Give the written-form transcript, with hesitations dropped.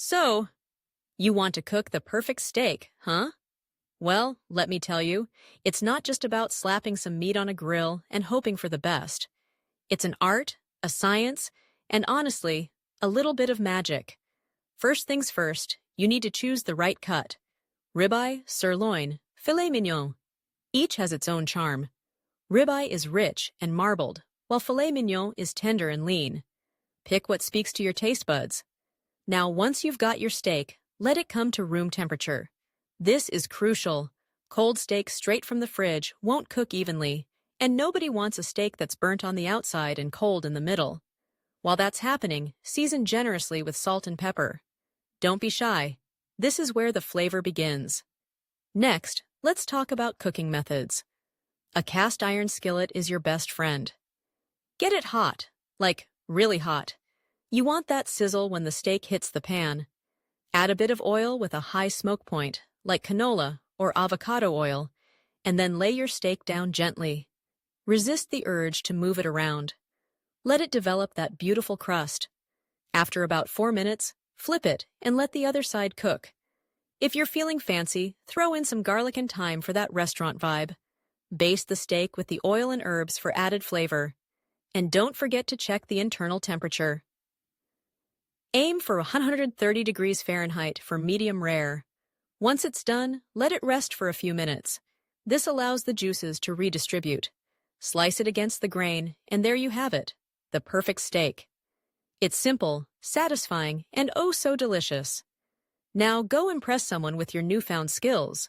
So, you want to cook the perfect steak, huh? Well, let me tell you, it's not just about slapping some meat on a grill and hoping for the best. It's an art, a science, and honestly, a little bit of magic. First things first, you need to choose the right cut. Ribeye, sirloin, filet mignon. Each has its own charm. Ribeye is rich and marbled, while filet mignon is tender and lean. Pick what speaks to your taste buds. Now, once you've got your steak, let it come to room temperature. This is crucial. Cold steak straight from the fridge won't cook evenly, and nobody wants a steak that's burnt on the outside and cold in the middle. While that's happening, season generously with salt and pepper. Don't be shy. This is where the flavor begins. Next, let's talk about cooking methods. A cast iron skillet is your best friend. Get it hot, like really hot. You want that sizzle when the steak hits the pan. Add a bit of oil with a high smoke point, like canola or avocado oil, and then lay your steak down gently. Resist the urge to move it around. Let it develop that beautiful crust. After about 4 minutes, flip it and let the other side cook. If you're feeling fancy, throw in some garlic and thyme for that restaurant vibe. Baste the steak with the oil and herbs for added flavor. And don't forget to check the internal temperature. Aim for 130 degrees Fahrenheit for medium rare. Once it's done, let it rest for a few minutes. This allows the juices to redistribute. Slice it against the grain, and there you have it, the perfect steak. It's simple, satisfying, and oh so delicious. Now go impress someone with your newfound skills.